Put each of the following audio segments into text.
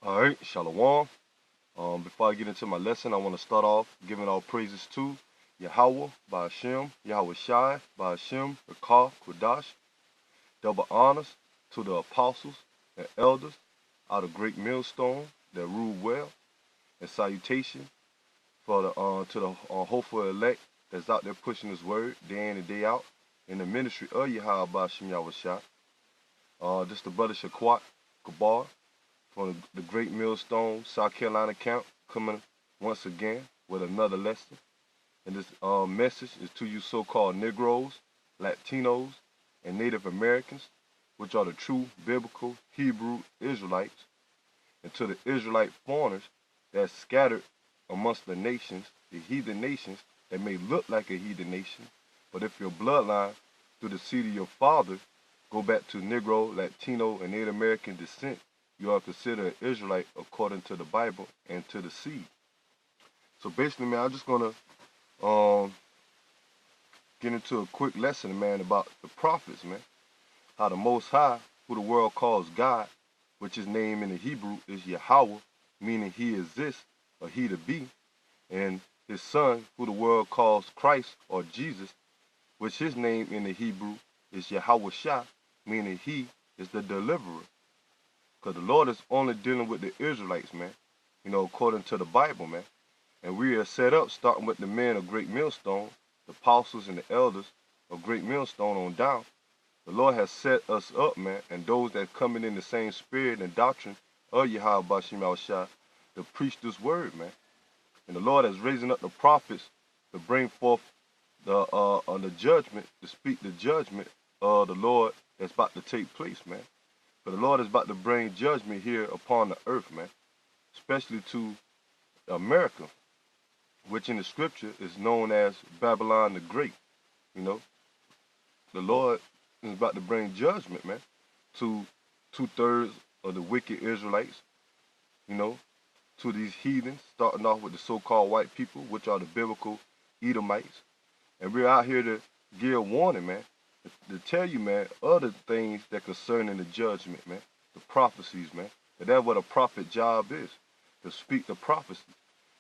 All right, Shalom. Before I get into my lesson, I want to start off giving all praises to Yahweh, Ba'ashem, Yahweh Shai, Ba'ashem, Rakah, Kudash. Double honors to the apostles and elders out of great millstone that rule well, and salutation for the to the hopeful elect that's out there pushing His word day in and day out in the ministry of Yahweh, Ba'ashem, Yahweh Shai. This the brother Shaquat Kabar from the Great Millstone, South Carolina camp, coming once again with another lesson. And this message is to you so-called Negroes, Latinos, and Native Americans, which are the true biblical Hebrew Israelites, and to the Israelite foreigners that are scattered amongst the nations, the heathen nations that may look like a heathen nation, but if your bloodline through the seed of your father go back to Negro, Latino, and Native American descent, you are considered an Israelite according to the Bible and to the seed. So basically, man, I'm just gonna get into a quick lesson, man, about the prophets, man. How the Most High, who the world calls God, which his name in the Hebrew is Yahweh, meaning he exists or he to be, and his son, who the world calls Christ or Jesus, which his name in the Hebrew is Yahweh Shai, meaning he is the deliverer. Because the Lord is only dealing with the Israelites, man, according to the Bible, man. And we are set up starting with the men of Great Millstone, the apostles and the elders of Great Millstone on down. The Lord has set us up, man, and those that coming in the same spirit and doctrine of Yahweh Bashim Yahushua to preach this word, man. And the Lord is raising up the prophets to bring forth the judgment, to speak the judgment of the Lord that's about to take place, man. But the Lord is about to bring judgment here upon the earth, man, especially to America, which in the scripture is known as Babylon the Great. The Lord is about to bring judgment, man, to 2/3 of the wicked Israelites, to these heathens, starting off with the so-called white people, which are the biblical Edomites. And we're out here to give warning, man, to tell you, man, other things that concerning the judgment, man, the prophecies, man. And that's what a prophet job is, to speak the prophecy.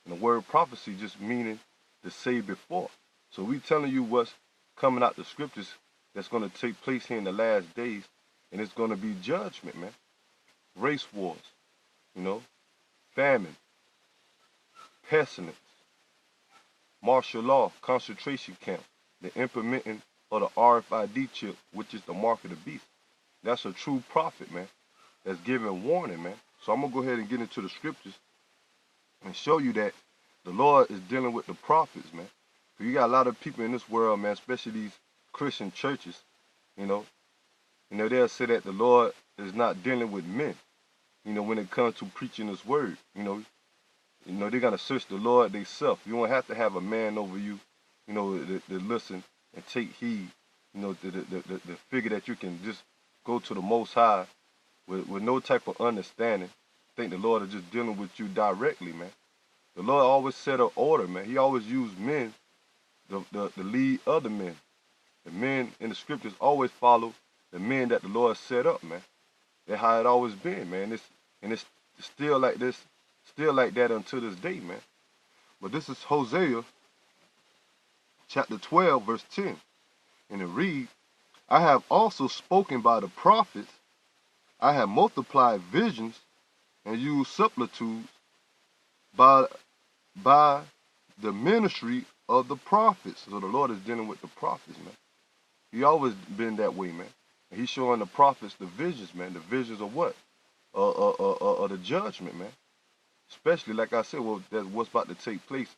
And the word prophecy just meaning to say before. So we telling you what's coming out the scriptures that's going to take place here in the last days, and it's going to be judgment, man. Race wars, famine, pestilence, martial law, concentration camp, the implementing of the RFID chip, which is the mark of the beast. That's a true prophet, man, that's giving warning, man. So I'm going to go ahead and get into the scriptures and show you that the Lord is dealing with the prophets, man. Because you got a lot of people in this world, man, especially these Christian churches, they'll say that the Lord is not dealing with men, when it comes to preaching his word. They're going to search the Lord themselves. You don't have to have a man over you, to listen and take heed, the figure that you can just go to the Most High with no type of understanding. Think the Lord is just dealing with you directly, man. The Lord always set an order, man. He always used men to lead other men. The men in the scriptures always follow the men that the Lord set up, man. That's how it always been, man. It's still like this, still like that until this day, man. But this is Hosea chapter 12, verse 10. And it reads, I have also spoken by the prophets, I have multiplied visions and used similitudes by the ministry of the prophets. So the Lord is dealing with the prophets, man. He always been that way, man. And he's showing the prophets the visions, man. The visions of what? Of the judgment, man. Especially, like I said, that's what's about to take place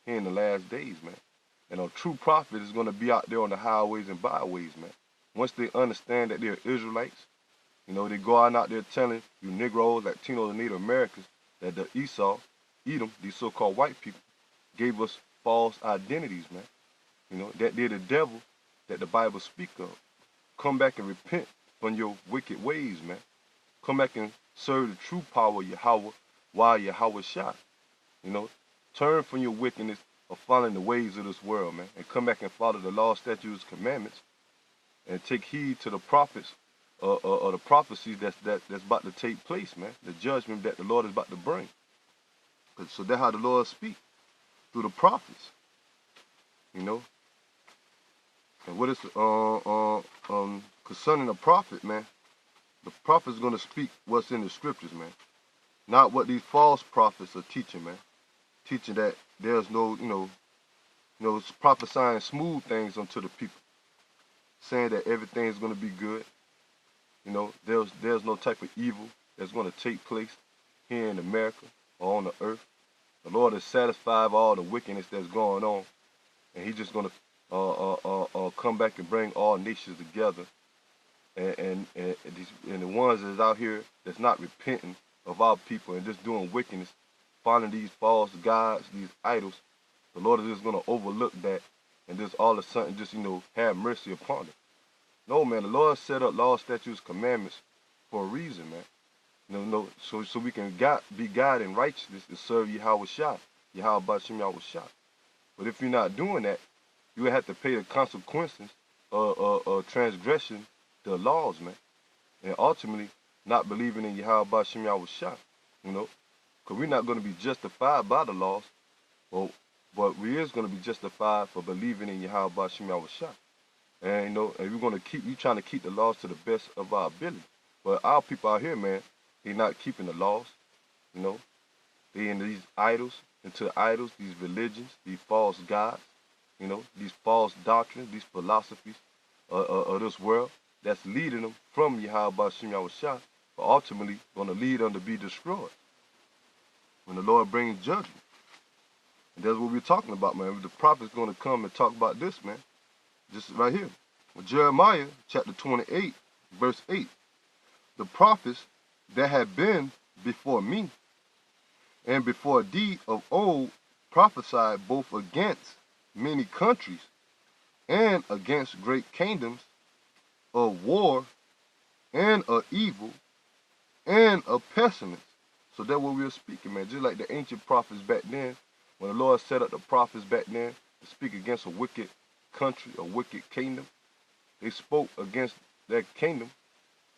here in the last days, man. And a true prophet is going to be out there on the highways and byways, man. Once they understand that they're Israelites, they go out there telling you Negroes, Latinos, and Native Americans that the Edom, these so-called white people, gave us false identities, man. That they're the devil that the Bible speak of. Come back and repent from your wicked ways, man. Come back and serve the true power of Yahweh while Yahweh Shai. Turn from your wickedness of following the ways of this world, man, and come back and follow the law, statutes, commandments, and take heed to the prophets the prophecies that's about to take place, man. The judgment that the Lord is about to bring. So that's how the Lord speaks, through the prophets, you know. And what is concerning the prophet, man? The prophet's gonna speak what's in the scriptures, man. Not what these false prophets are teaching, man. Teaching that there's no, prophesying smooth things unto the people, saying that everything's gonna be good. You know, there's no type of evil that's gonna take place here in America or on the earth. The Lord is satisfied of all the wickedness that's going on, and He's just gonna come back and bring all nations together, and the ones that's out here that's not repenting of our people and just doing wickedness, following these false gods, these idols. The Lord is just gonna overlook that and just all of a sudden just have mercy upon them. No, man, the Lord set up laws, statutes, commandments for a reason, man. So we can be guided in righteousness and serve Yahweh Shah, Yahweh Bashim Yahweh Shah. But if you're not doing that, you will have to pay the consequences of transgression the laws, man. And ultimately, not believing in Yahweh Bashim Yahweh Shah, because we're not going to be justified by the laws, but we is going to be justified for believing in Yahweh Bashim Yahweh Shah. And, and we're going to keep, trying to keep the laws to the best of our ability. But our people out here, man, they're not keeping the laws, They in these idols, into idols, these religions, these false gods, these false doctrines, these philosophies of this world that's leading them from Yahweh Bashim Yahweh Shah, but ultimately going to lead them to be destroyed when the Lord brings judgment. And that's what we're talking about, man. The prophet's going to come and talk about this, man. Just right here. With Jeremiah chapter 28, verse 8. The prophets that have been before me and before thee of old prophesied both against many countries and against great kingdoms of war and of evil and of pestilence. So that's what we were speaking, man. Just like the ancient prophets back then, when the Lord set up the prophets back then to speak against a wicked country, a wicked kingdom, they spoke against that kingdom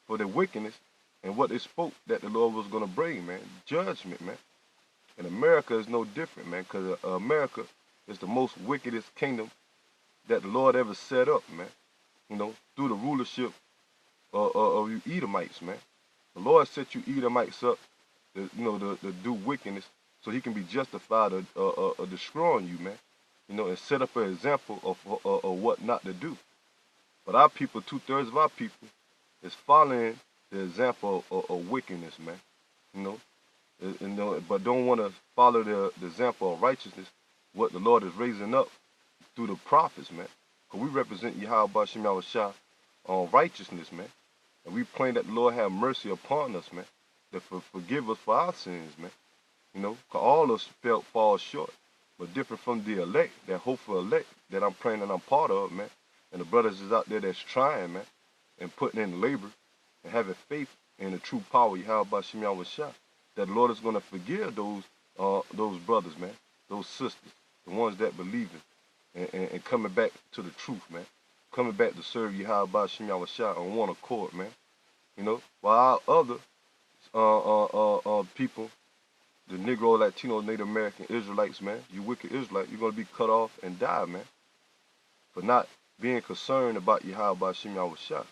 for their wickedness, and what they spoke that the Lord was going to bring, man, judgment, man. And America is no different, man, because America is the most wickedest kingdom that the Lord ever set up, man, through the rulership of you Edomites, man. The Lord set you Edomites up, to do wickedness so He can be justified of destroying you, man, and set up an example of what not to do. But our people, 2/3 of our people, is following the example of wickedness, man, but don't want to follow the example of righteousness, what the Lord is raising up through the prophets, man. Because we represent Yahweh Bashim Yahweh Shah on righteousness, man. And we pray that the Lord have mercy upon us, man. That forgive us for our sins, man. Because all of us fall short. But different from the elect, that hopeful elect that I'm praying that I'm part of, man. And the brothers is out there that's trying, man, and putting in labor and having faith in the true power, Yahweh Bashim Yahweh Shah. That the Lord is going to forgive those brothers, man, those sisters, the ones that believe in, and coming back to the truth, man. Coming back to serve Yahweh Bashim Yahweh Shah on one accord, man. While our other people, the Negro, Latino, Native American Israelites, man, you wicked Israelite, you're going to be cut off and die, man, for not being concerned about Yahweh Bashim Yahweh Shah.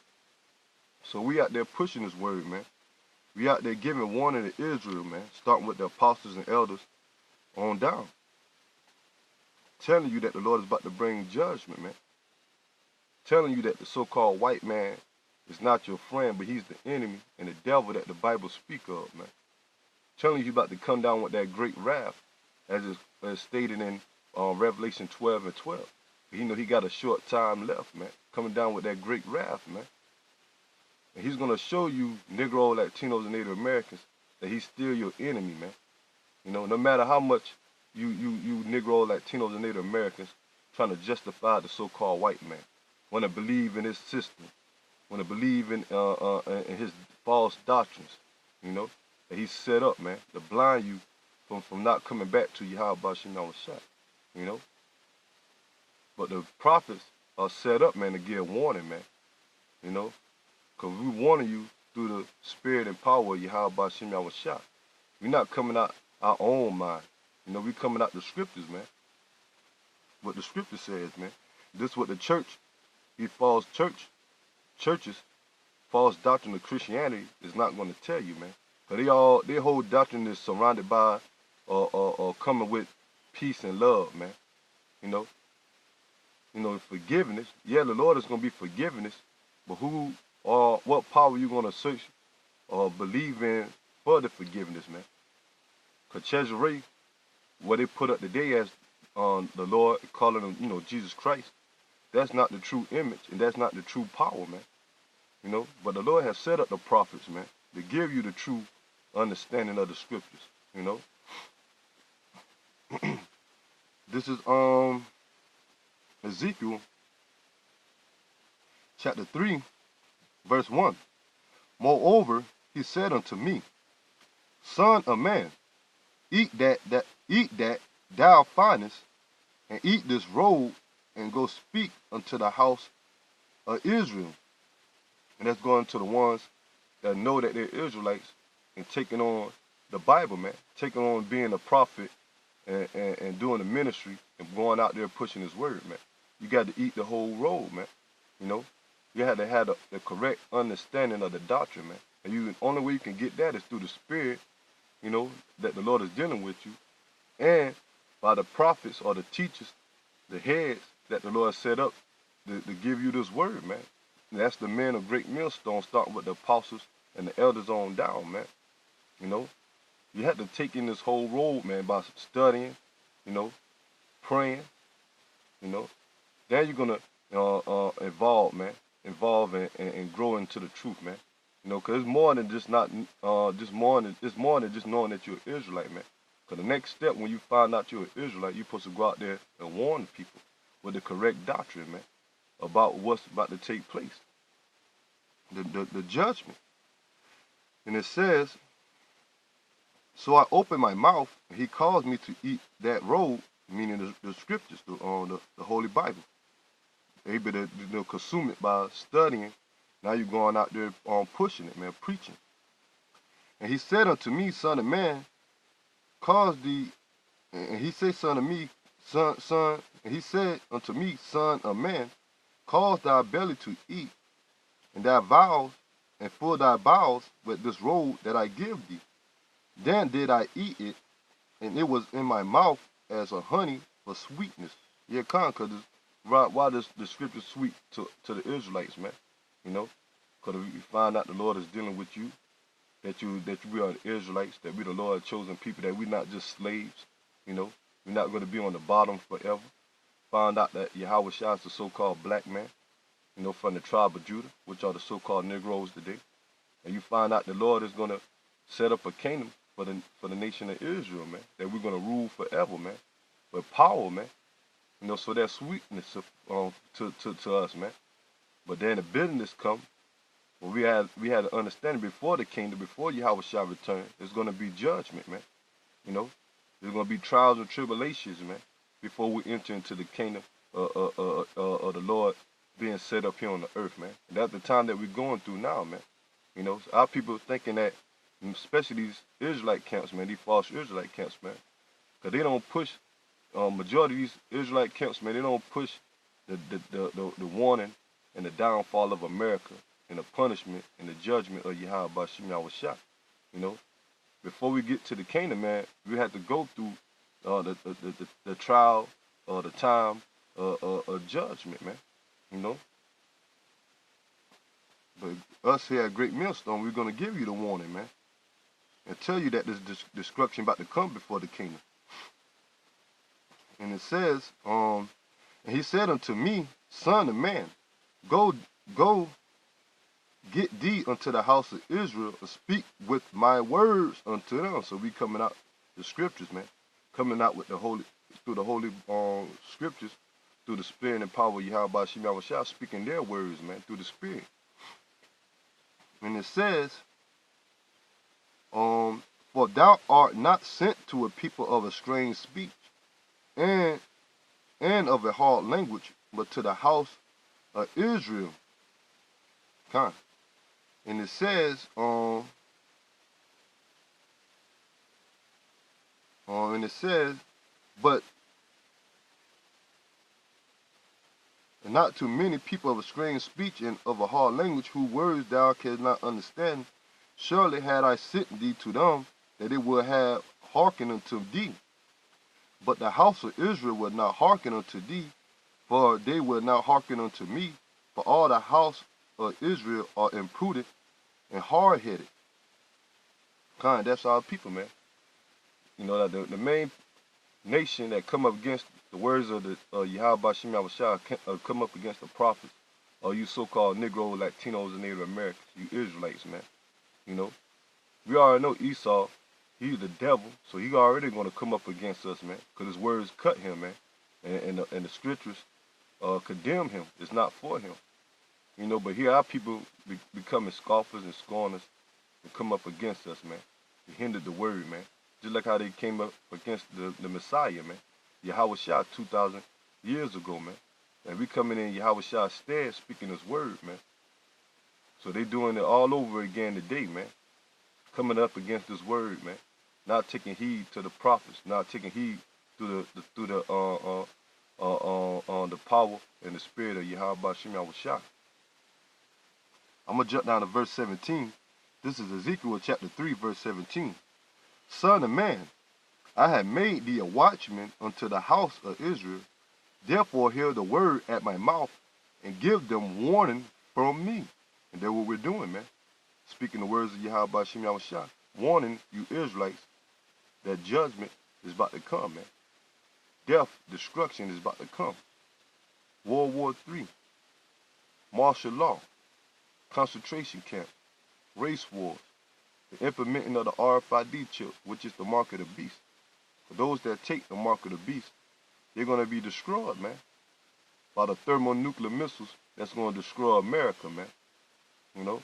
So we out there pushing this word, man. We out there giving warning to Israel, man, starting with the apostles and elders on down. Telling you that the Lord is about to bring judgment, man. Telling you that the so-called white man is not your friend, but he's the enemy and the devil that the Bible speak of, man. Telling you about to come down with that great wrath, as is stated in Revelation 12 and 12. He got a short time left, man. Coming down with that great wrath, man. And He's going to show you, Negro, Latinos, and Native Americans, that He's still your enemy, man. No matter how much you Negro, Latinos, and Native Americans trying to justify the so-called white man, want to believe in his system, want to believe in his false doctrines, that He's set up, man, to blind you from not coming back to Yahweh Bashim Yahweh Shah, But the prophets are set up, man, to give warning, man, Because we warning you through the spirit and power of Yahweh Bashim Yahushua. We're not coming out our own mind. You know, we coming out the scriptures, man. What the scripture says, man. This is what the church, these false churches, false doctrine of Christianity is not going to tell you, man. Because their whole doctrine is surrounded by or coming with peace and love, man. You know, forgiveness. Yeah, the Lord is going to be forgiveness, but who or what power you going to search or believe in for the forgiveness, man? Because Cesare, what they put up today as the Lord, calling him, you know, Jesus Christ, that's not the true image, and that's not the true power, man. You know, but the Lord has set up the prophets, man, to give you the true understanding of the scriptures, you know. This is Ezekiel chapter 3, verse 1. Moreover, he said unto me, Son of man, eat that thou findest, and eat this roll, and go speak unto the house of Israel. And that's going to the ones that know that they're Israelites and taking on the Bible, man. Taking on being a prophet and doing the ministry and going out there pushing his word, man. You got to eat the whole roll, man. You know, you had to have the correct understanding of the doctrine, man. And the only way you can get that is through the spirit, you know, that the Lord is dealing with you, and by the prophets or the teachers, the heads that the Lord set up to give you this word, man. And that's the men of great millstone, starting with the apostles and the elders on down, man. You know, you had to take in this whole road, man, by studying, you know, praying, you know. Then you're going to evolve, man, and grow into the truth, man. You know, because it's more than just it's more than just knowing that you're an Israelite, man. Because the next step, when you find out you're an Israelite, you're supposed to go out there and warn people with the correct doctrine, man, about what's about to take place, the judgment. And it says, so I opened my mouth, and he caused me to eat that roll, meaning the scriptures, the Holy Bible. Able to consume it by studying. Now you're going out there pushing it, man, preaching. And he said unto me, Son of man, and he said, Son of me, son, and he said unto me, Son of man, cause thy belly to eat, and thy bowels, and fill thy bowels with this roll that I give thee. Then did I eat it, and it was in my mouth as a honey for sweetness. Yeah, because why does the scripture sweet to the Israelites, man? You know, because you find out the Lord is dealing with you, that we are the Israelites, that we the Lord chosen people, that we're not just slaves, you know. We're not going to be on the bottom forever. Find out that Yahweh Shai is the so-called black man, you know, from the tribe of Judah, which are the so-called Negroes today. And you find out the Lord is going to set up a kingdom for the nation of Israel, man, that we're going to rule forever, man, with power, man. You know, so that sweetness to us, man. But then the bitterness come. Well, we had to understand before the kingdom, before Yahweh shall return, there's going to be judgment, man. You know, there's going to be trials and tribulations, man, before we enter into the kingdom of the Lord being set up here on the earth, man. And that's the time that we're going through now, man. You know, so our people thinking that, especially these Israelite camps, man, these false Israelite camps, man, because they don't push. Majority of these Israelite camps, man, they don't push the warning and the downfall of America and the punishment and the judgment of Yahweh Bashim Yahushua. You know, before we get to the kingdom, man, we have to go through the trial or the time of judgment, man. You know, but us here at Great Millstone, we're gonna give you the warning, man, and tell you that this destruction about to come before the kingdom. And it says, and he said unto me, Son of man, go get thee unto the house of Israel and speak with my words unto them. So we coming out the scriptures, man, coming out with through the holy scriptures, through the spirit and power of Yahweh Bashim Yahushua, speaking their words, man, through the spirit. And it says, for thou art not sent to a people of a strange speech, and of a hard language, but to the house of Israel. And it says, but not too many people of a strange speech and of a hard language, whose words thou canst not understand. Surely had I sent thee to them, that they would have hearkened unto thee. But the house of Israel would not hearken unto thee, for they would not hearken unto me. For all the house of Israel are imprudent and hard-headed. That's our people, man. You know, that the main nation that come up against the words of the Yahweh Shem Yahushua come up against the prophets, or you so-called Negro, Latinos, and Native Americans, you Israelites, man. You know, we already know Esau, he's the devil, so he already going to come up against us, man, because his words cut him, man, and the scriptures condemn him. It's not for him, you know. But here our people becoming scoffers and scorners and come up against us, man. They hindered the word, man. Just like how they came up against the Messiah, man. Yahushua 2,000 years ago, man. And we coming in Yahushua's stead speaking his word, man. So they doing it all over again today, man. Coming up against this word, man. Not taking heed to the prophets, not taking heed through the power and the spirit of Yahweh Shem Yahushua. I'm gonna jump down to verse 17. This is Ezekiel chapter 3, verse 17. Son of man, I have made thee a watchman unto the house of Israel. Therefore hear the word at my mouth, and give them warning from me. And that's what we're doing, man. Speaking the words of Yahweh Shem Yahushua. Warning you Israelites that judgment is about to come, man. Death, destruction is about to come. World War III. Martial law. Concentration camp. Race wars. The implementing of the RFID chip, which is the mark of the beast. For those that take the mark of the beast, they're going to be destroyed, man, by the thermonuclear missiles that's going to destroy America, man. You know?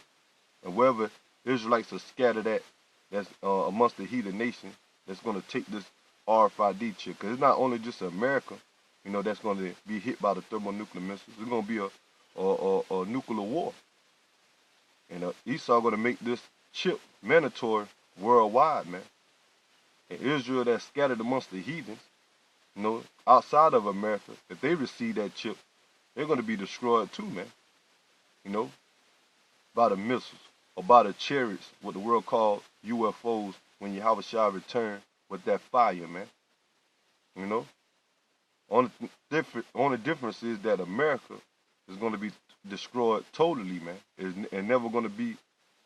And wherever Israelites are scattered at, that's amongst the heathen nation, that's going to take this RFID chip. Because it's not only just America, you know, that's going to be hit by the thermonuclear missiles. It's going to be a nuclear war. And Esau going to make this chip mandatory worldwide, man. And Israel that's scattered amongst the heathens, you know, outside of America, if they receive that chip, they're going to be destroyed too, man. You know, by the missiles or by the chariots, what the world called UFOs, when Yahushua returned with that fire, man. You know, only difference is that America is going to be destroyed totally, man. It's never going to be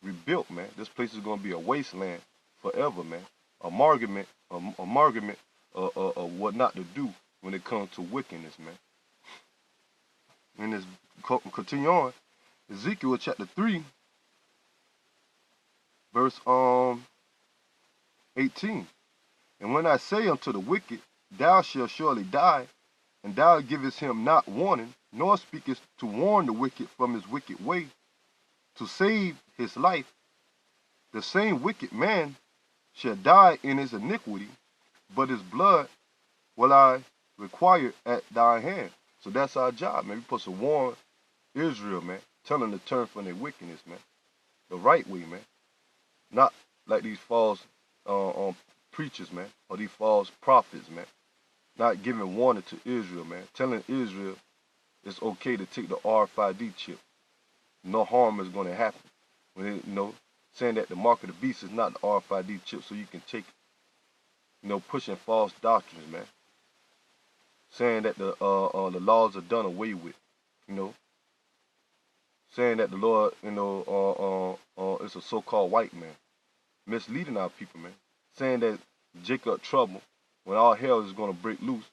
rebuilt, man. This place is going to be a wasteland forever, man. Amalgamate of what not to do when it comes to wickedness, man. And this continue on, Ezekiel chapter 3, verse 18. And when I say unto the wicked, thou shalt surely die, and thou givest him not warning, nor speakest to warn the wicked from his wicked way, to save his life, the same wicked man shall die in his iniquity, but his blood will I require at thy hand. So that's our job, man. We're supposed to warn Israel, man. Tell them to turn from their wickedness, man. The right way, man. Not like these false preachers, man, or these false prophets, man. Not giving warning to Israel, man. Telling Israel it's okay to take the RFID chip. No harm is going to happen. When it, you know, saying that the mark of the beast is not the RFID chip, so you can take it. You know, pushing false doctrines, man. Saying that the laws are done away with. You know. Saying that the Lord, you know, is a so-called white man. Misleading our people, man. Saying that Jacob trouble, when all hell is going to break loose,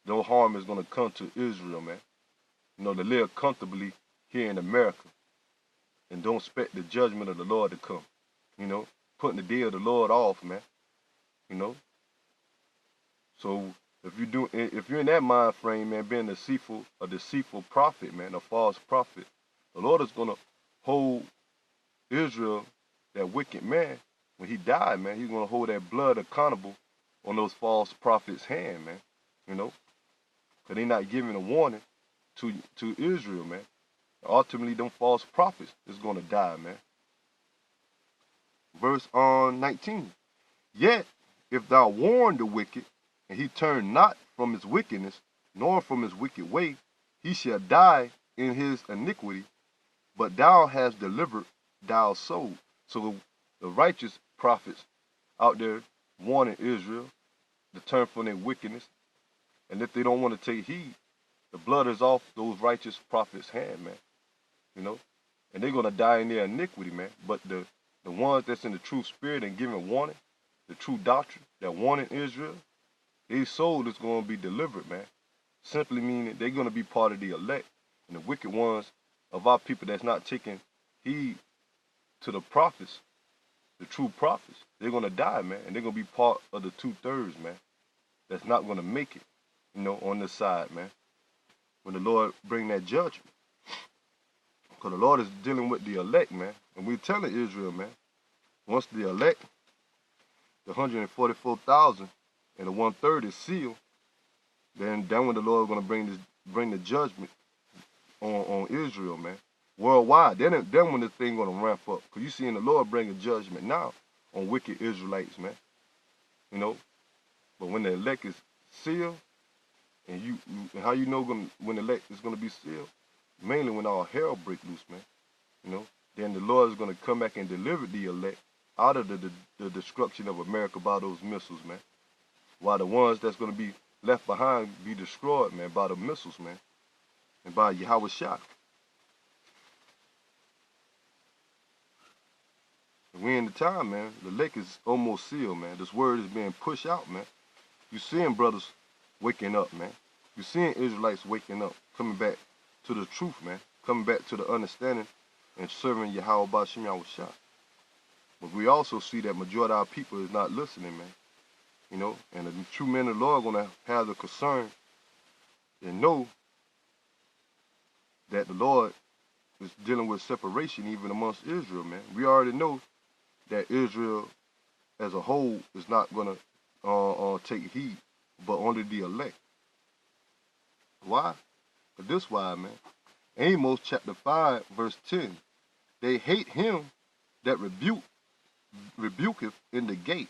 no harm is going to come to Israel, man. You know, to live comfortably here in America. And don't expect the judgment of the Lord to come. You know, putting the day of the Lord off, man. You know. So if you're in that mind frame, man, being a deceitful prophet, man, a false prophet, the Lord is gonna hold Israel, that wicked man, when he died, man, he's gonna hold that blood accountable on those false prophets' hand, man. You know, because they're not giving a warning to Israel, man. Ultimately, them false prophets is gonna die, man. Verse 19. Yet, if thou warn the wicked, and he turn not from his wickedness, nor from his wicked way, he shall die in his iniquity, but thou hast delivered thy soul. So the righteous prophets out there warning Israel to turn from their wickedness, and if they don't want to take heed, the blood is off those righteous prophets' hand, man. You know, and they're gonna die in their iniquity, man. But the ones that's in the true spirit and giving warning, the true doctrine that warning Israel, their soul is gonna be delivered, man. Simply meaning they're gonna be part of the elect, and the wicked ones of our people that's not taking heed to the prophets, the true prophets, they're gonna die, man, and they're gonna be part of the 2/3, man. That's not gonna make it, you know, on this side, man. When the Lord bring that judgment. Because the Lord is dealing with the elect, man. And we're telling Israel, man, once the elect, the 144,000 and the 1/3 is sealed, then when the Lord is going to bring the judgment on Israel, man. Worldwide. Then when the thing going to ramp up. Because you seeing the Lord bring a judgment now on wicked Israelites, man. You know. But when the elect is sealed, and how you know when the elect is going to be sealed? Mainly when all hell break loose, man. You know, then the Lord is going to come back and deliver the elect out of the destruction of America by those missiles, man. While the ones that's going to be left behind be destroyed, man, by the missiles, man, and by Yahweh Shah. We in the time, man. The lake is almost sealed, man. This word is being pushed out, man. You seeing brothers waking up, man. You seeing Israelites waking up, coming back to the truth, man. Coming back to the understanding and serving Yahweh Ba'Shem Yahweh Shah. But we also see that majority of our people is not listening, man. You know, and the true men of the Lord are going to have the concern and know that the Lord is dealing with separation even amongst Israel, man. We already know that Israel as a whole is not going to take heed, but only the elect. Why? But this why, man. Amos chapter 5, verse 10. They hate him that rebuketh in the gate,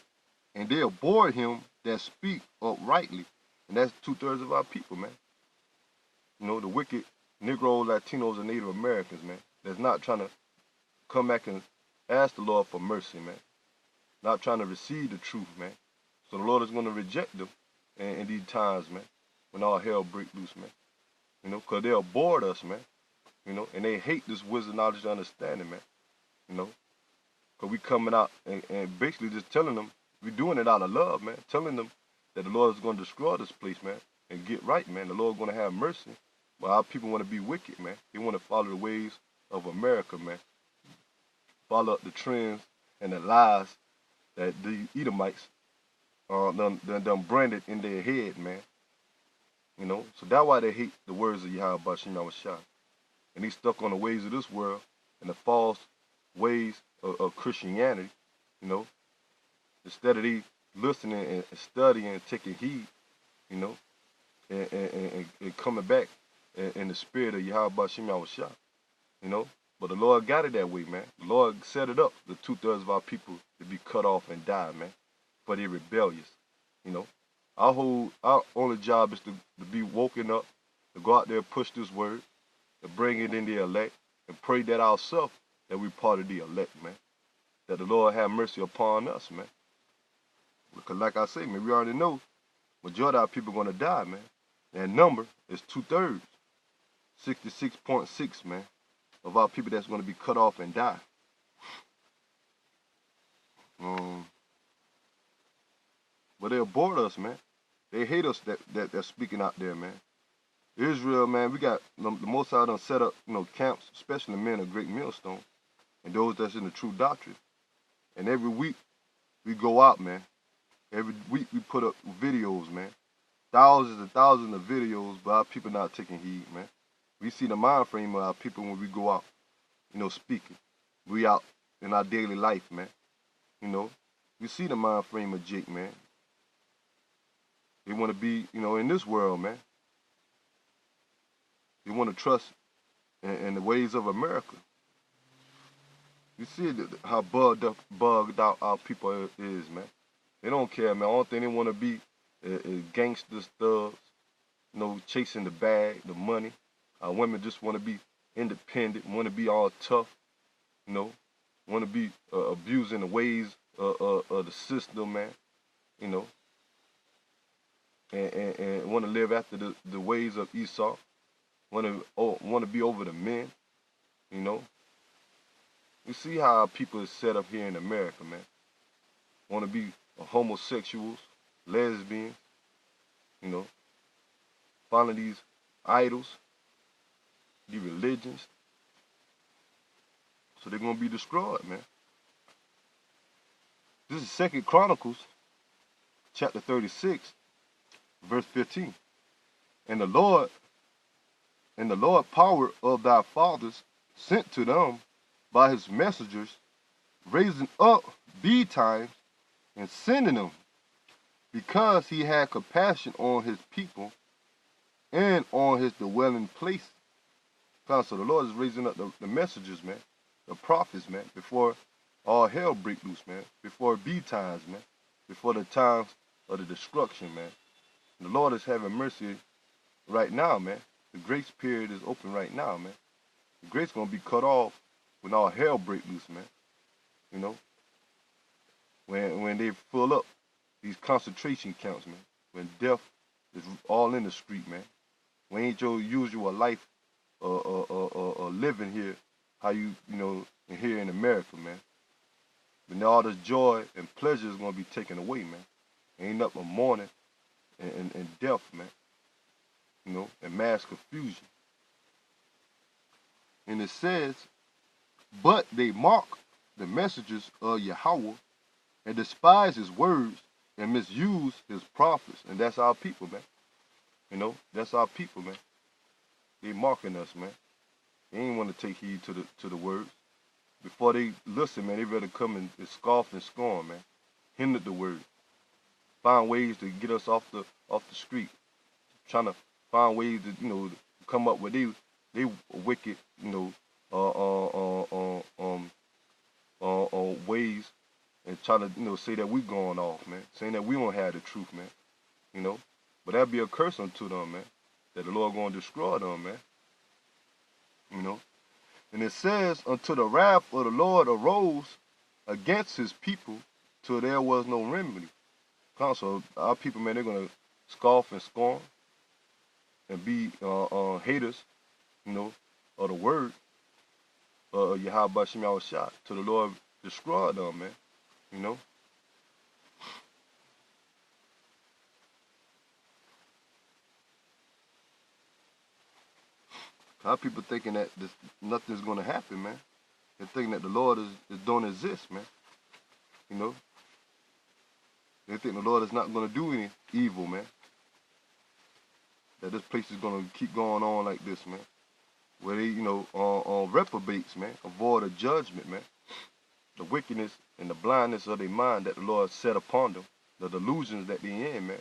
and they abhor him that speak uprightly. And that's 2/3 of our people, man. You know, the wicked Negroes, Latinos, and Native Americans, man, that's not trying to come back and ask the Lord for mercy, man. Not trying to receive the truth, man. So the Lord is going to reject them in these times, man, when all hell break loose, man. You know, because they abhorred us, man. You know, and they hate this wisdom, knowledge, and understanding, man. You know, because we coming out and basically just telling them, we doing it out of love, man. Telling them that the Lord is going to destroy this place, man, and get right, man. The Lord is going to have mercy. But our people want to be wicked, man. They want to follow the ways of America, man. Follow up the trends and the lies that the Edomites done branded in their head, man. You know, so that's why they hate the words of Yahweh Ba'Shem Yahweh Shah. And they stuck on the ways of this world and the false ways of Christianity, you know. Instead of they listening and studying and taking heed, you know, and coming back in the spirit of Yahweh Ba'Shem Yahweh Shah, you know. But the Lord got it that way, man. The Lord set it up, the 2/3 of our people to be cut off and die, man, for they rebellious, you know. Our only job is to be woken up, to go out there and push this word, to bring it in the elect, and pray that ourselves, that we part of the elect, man. That the Lord have mercy upon us, man. Because like I say, man, we already know majority of our people are going to die, man. That number is 2/3, 66.6, man, of our people that's going to be cut off and die. But they abhor us, man. They hate us that's speaking out there, man. Israel, man, we got the Most High done set up, you know, camps, especially men of Great Millstone, and those that's in the true doctrine. And every week we go out, man. Every week we put up videos, man. Thousands and thousands of videos, but our people not taking heed, man. We see the mind frame of our people when we go out, you know, speaking. We out in our daily life, man. You know, we see the mind frame of Jake, man. They want to be, you know, in this world, man. They want to trust in the ways of America. You see how bugged out our people is, man. They don't care, man. Only thing they want to be is gangsters, thugs, chasing the bag, the money. Our women just want to be independent, want to be all tough, you know, want to be abusing the ways of the system, man, you know, and want to live after the ways of Esau, want to be over the men, you know. You see how people is set up here in America, man. Want to be homosexuals, lesbians, you know, following these idols, these religions. So they're going to be destroyed, man. This is 2 Chronicles, chapter 36, verse 15. And the Lord power of thy fathers sent to them by his messengers, raising up betimes and sending them, because he had compassion on his people and on his dwelling place. So the Lord is raising up the messengers, man, the prophets, man, before all hell break loose, man, before times, man, before the times of the destruction, man. And the Lord is having mercy right now, man. The grace period is open right now, man. The grace going to be cut off when all hell break loose, man. You know, when they fill up these concentration camps, man. When death is all in the street, man. When ain't your usual life living here, how you here in America, man. When all this joy and pleasure is going to be taken away, man. Ain't nothing but mourning and death, man. You know, and mass confusion. And it says, but they mock the messages of Yahweh and despise his words and misuse his prophets. And that's our people, man. You know, that's our people, man. They mocking us, man. They ain't want to take heed to the words. Before they listen, man, they better come and scoff and scorn, man. Hinder the word. Find ways to get us off the street. Trying to find ways to, come up with they wicked, ways, and try to, say that we going off, man. Saying that we don't have the truth, man. You know. But that'd be a curse unto them, man. That the Lord going to destroy them, man. You know. And it says, until the wrath of the Lord arose against his people, till there was no remedy. So our people, man, they're going to scoff and scorn and be haters, of the word of Yahweh Shem Yahushua, till the Lord destroy them, man. You know. Our people thinking that nothing's going to happen, man. They're thinking that the Lord don't exist, man. You know. They think the Lord is not going to do any evil, man. That this place is going to keep going on like this, man. Where they, reprobates, man. Avoid a judgment, man. The wickedness and the blindness of their mind that the Lord set upon them. The delusions that they're in, man.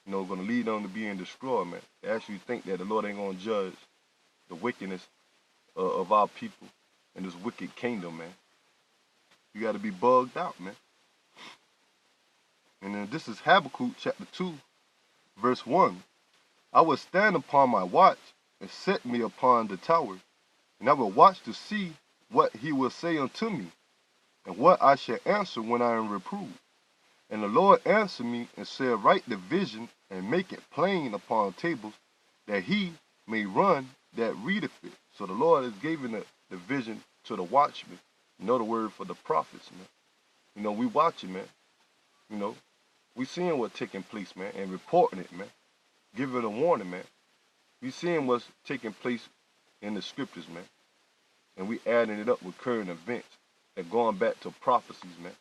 Going to lead them to being destroyed, man. They actually think that the Lord ain't going to judge the wickedness of our people in this wicked kingdom, man. You got to be bugged out, man. And then this is Habakkuk chapter 2, verse 1. I will stand upon my watch and set me upon the tower, and I will watch to see what he will say unto me, and what I shall answer when I am reproved. And the Lord answered me and said, write the vision and make it plain upon tables, that he may run that readeth it. So the Lord is giving the vision to the watchmen. You know the word for the prophets, man. We watching, man. We seeing what's taking place, man, and reporting it, man. Giving a warning, man. We seeing what's taking place in the scriptures, man. And we adding it up with current events and going back to prophecies, man.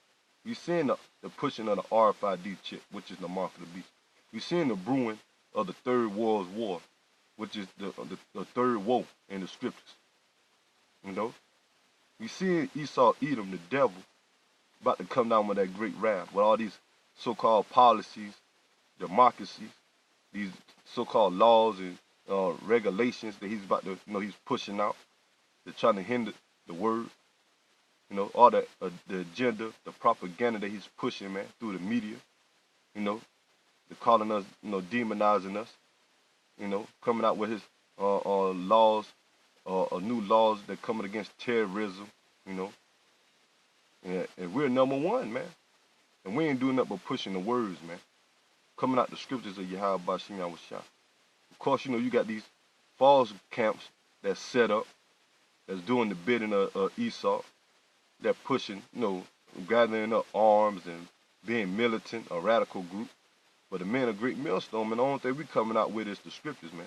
We seeing the pushing of the RFID chip, which is the mark of the beast. We seeing the brewing of the third world's war, which is the third woe in the scriptures. We see Esau, Edom, the devil, about to come down with that great wrath, with all these so-called policies, democracies, these so-called laws and regulations that he's about to, he's pushing out. They're trying to hinder the word. You know, all the agenda, the propaganda that he's pushing, man, through the media. You know, the calling us, you know, demonizing us. You know, coming out with his laws, new laws that coming against terrorism. You know, and we're number one, man. And we ain't doing nothing but pushing the words, man. Coming out the scriptures of Yahweh Bashim Yahushua. Of course, you know, you got these false camps that's set up, that's doing the bidding of Esau. They're pushing, you know, gathering up arms and being militant, a radical group. But the men of Great Millstone, and the only thing we coming out with is the scriptures, man.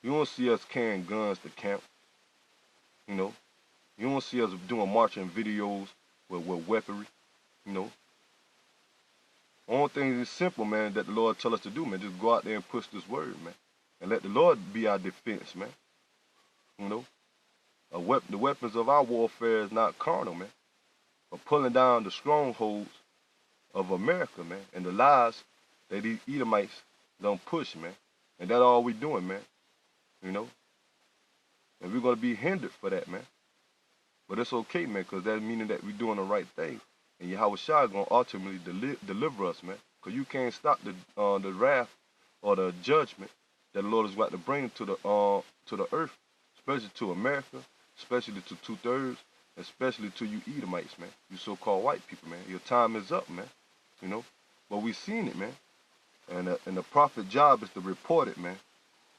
You won't see us carrying guns to camp. You know, you won't see us doing marching videos with weaponry. You know, only thing is simple, man, that the Lord tell us to do, man. Just go out there and push this word, man, and let the Lord be our defense, man. You know, the weapons of our warfare is not carnal, man, but pulling down the strongholds of America, man, and the lies that these Edomites don't push, man, and that's all we doing, man. You know, and we're gonna be hindered for that, man. But it's okay, man, because that's meaning that we're doing the right thing. And Yahweh Shai is going to ultimately deliver us, man. Because you can't stop the wrath or the judgment that the Lord is about to bring to the earth, especially to America, especially to 2/3, especially to you Edomites, man. You so-called white people, man. Your time is up, man. You know? But we seen it, man. And the prophet's job is to report it, man.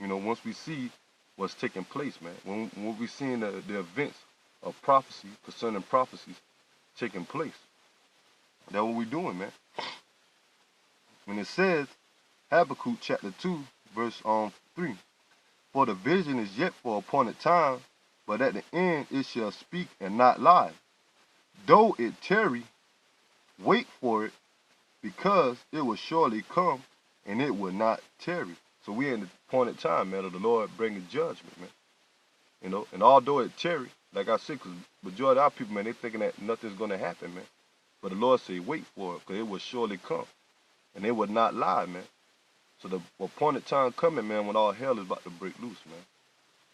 You know, once we see what's taking place, man. When we seeing the events of prophecy, concerning prophecies taking place. That's what we're doing, man. When it says, Habakkuk chapter 2, verse 3, for the vision is yet for appointed time, but at the end it shall speak and not lie. Though it tarry, wait for it, because it will surely come, and it will not tarry. So we in the appointed time, man, of the Lord bringing judgment, man. You know, and although it tarry, like I said, because majority of our people, man, they thinking that nothing's going to happen, man. But the Lord say, wait for it, because it will surely come. And it will not lie, man. So the appointed time coming, man, when all hell is about to break loose, man.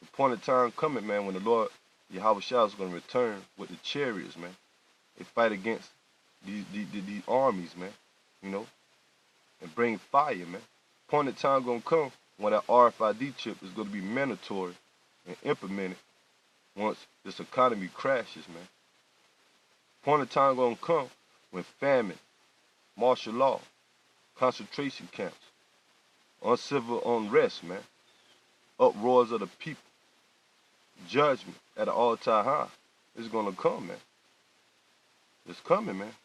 The appointed time coming, man, when the Lord, Yahweh Shai, is going to return with the chariots, man. They fight against these armies, man, you know, and bring fire, man. Appointed time going to come when that RFID chip is going to be mandatory and implemented once this economy crashes, man. Appointed time going to come when famine, martial law, concentration camps, uncivil unrest, man, uproars of the people, judgment at an all-time high. It's going to come, man. It's coming, man.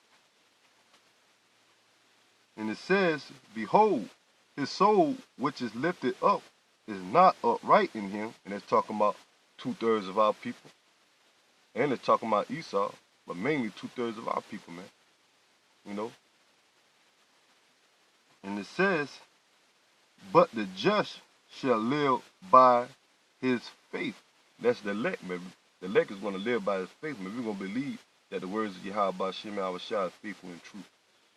And it says, behold, his soul which is lifted up is not upright in him. And it's talking about 2/3 of our people. And it's talking about Esau, but mainly 2/3 of our people, man. You know? And it says, but the just shall live by his faith. That's the elect, man. The elect is going to live by his faith, man. We're going to believe that the words of Yahweh Shem Yahushua is faithful and true.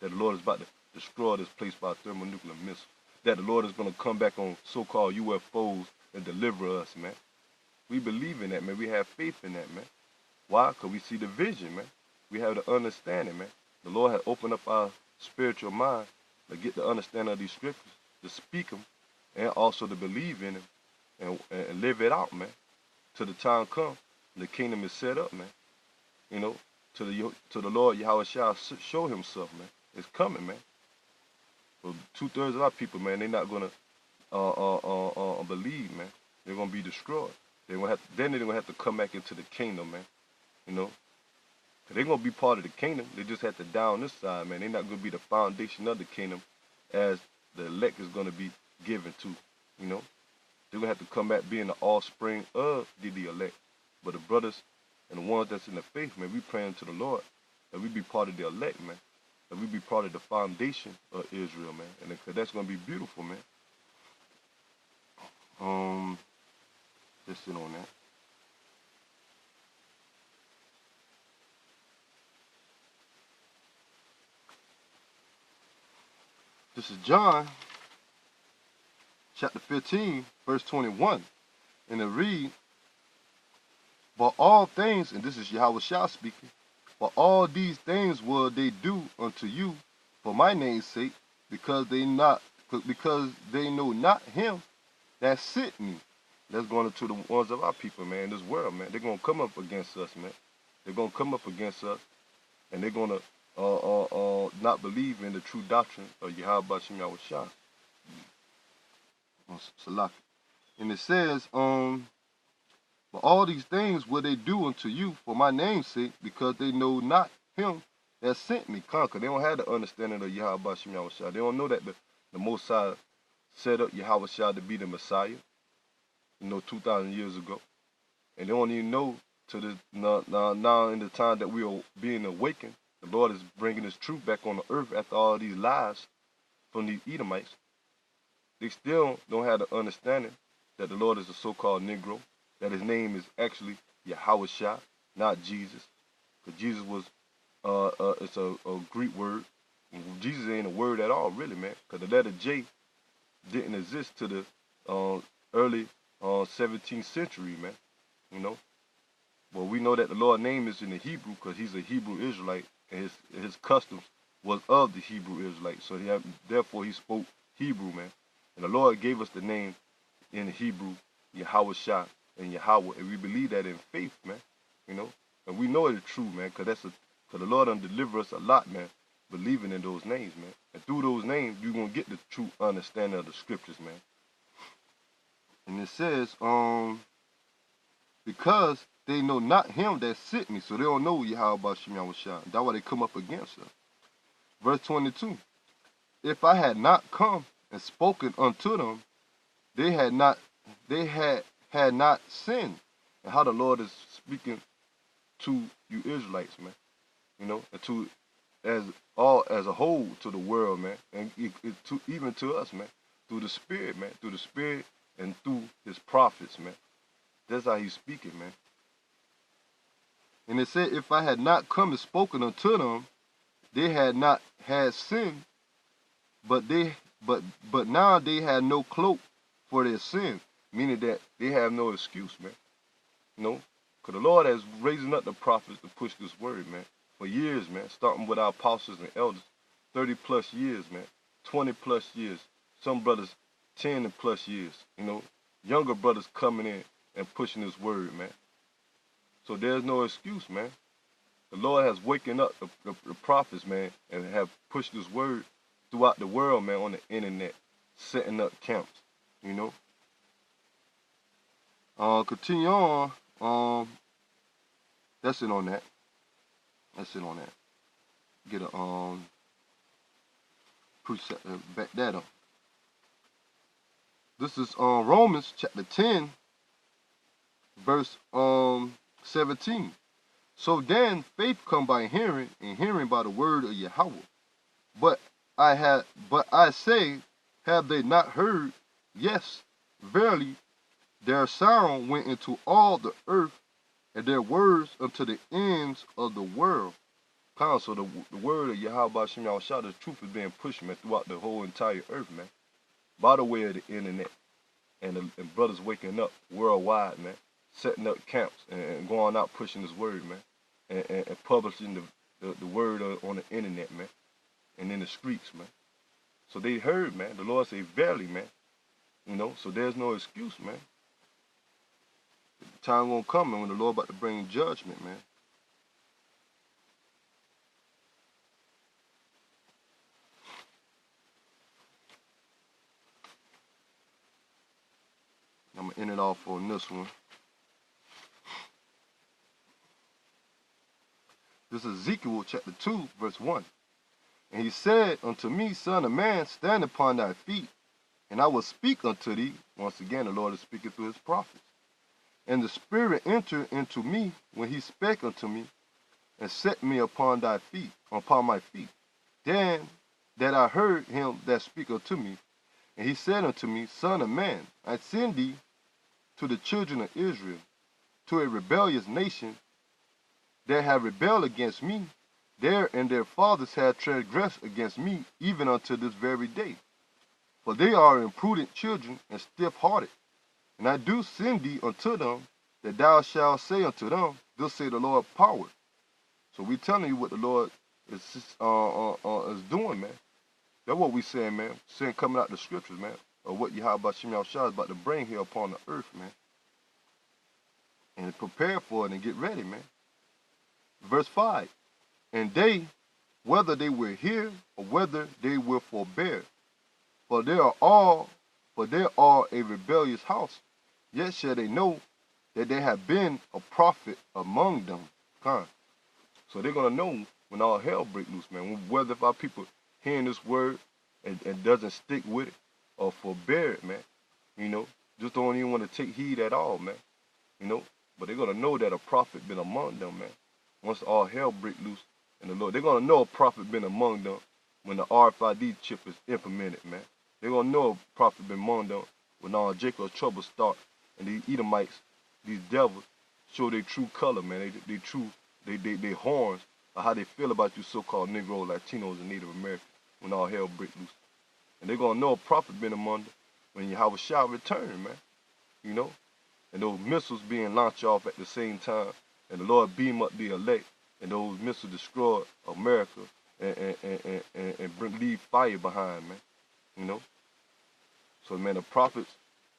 That the Lord is about to destroy this place by a thermonuclear missile. That the Lord is going to come back on so-called UFOs and deliver us, man. We believe in that, man. We have faith in that, man. Why? Because we see the vision, man. We have the understanding, man. The Lord has opened up our spiritual mind to get the understanding of these scriptures, to speak them, and also to believe in them and live it out, man. Till the time comes, the kingdom is set up, man. You know, to the Lord Yahweh shall show himself, man. It's coming, man. So 2/3 of our people, man, they're not gonna believe, man. They're gonna be destroyed. They're gonna have to come back into the kingdom, man. You know, they're gonna be part of the kingdom. They just have to die on this side, man. They're not gonna be the foundation of the kingdom, as the elect is gonna be given to. You know, they're gonna have to come back being the offspring of the elect. But the brothers and the ones that's in the faith, man, we praying to the Lord that we be part of the elect, man. That we be part of the foundation of Israel, man. And that's gonna be beautiful, man. Let's sit on that. This is John, chapter 15, verse 21. And it reads, For all things, and this is Yahweh Shah speaking, for all these things will they do unto you for my name's sake, because they know not him that sent me. That's going into the ones of our people, man, in this world, man. They're going to come up against us, man. They're going to come up against us, and they're going to not believe in the true doctrine of Yahweh Bashim Yahweh Shah. Salaki. And it says, but all these things will they do unto you for my name's sake, because they know not him that sent me. Conquer. They don't have the understanding of Yahweh Bashim Yahweh Shah. They don't know that the Most High set up Yahweh Shah to be the Messiah, 2,000 years ago. And they don't even know to the now in the time that we are being awakened, the Lord is bringing his truth back on the earth after all these lies from these Edomites. They still don't have the understanding that the Lord is a so-called Negro, that his name is actually Yahweh Shah, not Jesus. Because Jesus was, it's a Greek word. Jesus ain't a word at all, really, man. Because the letter J didn't exist to the early 17th century, man. Well, we know that the Lord's name is in the Hebrew because he's a Hebrew Israelite, and his customs was of the Hebrew Israelites. So therefore he spoke Hebrew, man. And the Lord gave us the name in the Hebrew, Yahweh Shah and Yahweh, and we believe that in faith, man. And we know it's true, man, because the Lord done deliver us a lot, man, believing in those names, man. And through those names, you're gonna get the true understanding of the scriptures, man. And it says, because they know not him that sent me, so they don't know Yahweh Bashim Yahweh Shah. That's why they come up against us. Verse 22. If I had not come and spoken unto them, they had not sinned. And how the Lord is speaking to you Israelites, man. And to as a whole to the world, man, and even to us, man, through the Spirit, man, through the Spirit and through his prophets, man. That's how he's speaking, man. And it said, if I had not come and spoken unto them, they had not had sin, but now they had no cloak for their sin, meaning that they have no excuse, man. Because the Lord has raising up the prophets to push this word, man, for years, man, starting with our apostles and elders, 30 plus years, man, 20 plus years, some brothers 10 plus years, younger brothers coming in and pushing this word, man. So there's no excuse, man. The Lord has wakened up the prophets, man, and have pushed this word throughout the world, man, on the internet, setting up camps, Continue on. That's it on that. Get a precept, back that up. This is Romans chapter 10, verse 17. So then faith come by hearing, and hearing by the word of Yahweh. But I say, have they not heard? Yes, verily, their sound went into all the earth, and their words unto the ends of the world. So the word of Yahweh Bashim Yahweh Shah, the truth is being pushed, man, throughout the whole entire earth, man, by the way of the internet, and brothers waking up worldwide, man, setting up camps and going out pushing this word, man, and publishing the word on the internet, man, and in the streets, man. So they heard, man, the Lord say, verily, man, so there's no excuse, man. The time won't come, man, when the Lord about to bring judgment, man. I'm going to end it off on this one. This is Ezekiel chapter 2, verse 1. And he said unto me, Son of man, stand upon thy feet, and I will speak unto thee. Once again, the Lord is speaking through his prophets. And the Spirit entered into me when he spake unto me, and set me upon my feet. Then that I heard him that speak unto me, and he said unto me, Son of man, I send thee to the children of Israel, to a rebellious nation that have rebelled against me. And their fathers have transgressed against me, even unto this very day. For they are imprudent children and stiff-hearted. And I do send thee unto them that thou shalt say unto them, thus say the Lord power. So we telling you what the Lord is doing, man. That's what we saying, man. Saying coming out the scriptures, man. Or what Yahweh Shem Yahushua is about to bring here upon the earth, man. And prepare for it and get ready, man. Verse 5. And they, whether they will hear or whether they will forbear, for they are a rebellious house, yet shall they know that there have been a prophet among them. So they're going to know when all hell break loose, man. Whether if our people hearing this word and doesn't stick with it or forbear it, man. You know, just don't even want to take heed at all, man. You know, but they're going to know that a prophet been among them, man. Once all hell break loose and the Lord, they're going to know a prophet been among them when the RFID chip is implemented, man. They're going to know a prophet been among them when all Jacob's trouble start and these Edomites, these devils, show their true color, man. They horns of how they feel about you so-called Negro, Latinos, and Native Americans when all hell break loose. And they're going to know a prophet been among them when Yahweh shall return, man. You know? And those missiles being launched off at the same time, and the Lord beam up the elect, and those missiles destroy America and leave fire behind, man. You know? So, man, the prophets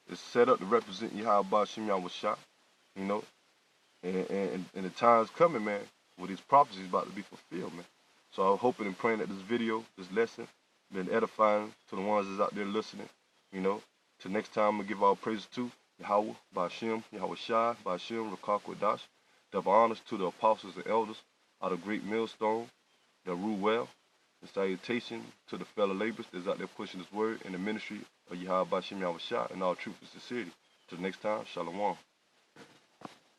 is set up to represent Yahweh Shem Yahushua, you know? And the time's coming, man, where these prophecies about to be fulfilled, man. So I'm hoping and praying that this video, this lesson, been edifying to the ones that's out there listening, you know. Till next time, I'm going to give all praises to Yahweh, Ba'ashem, Yahushua, Ba'ashem, Rakak Wadash. Double honors to the apostles and elders out of Great Millstone that rule well. And salutation to the fellow laborers that's out there pushing this word in the ministry of Yahweh Ba'ashem Yahushua in all truth and sincerity. Till next time, Shalom.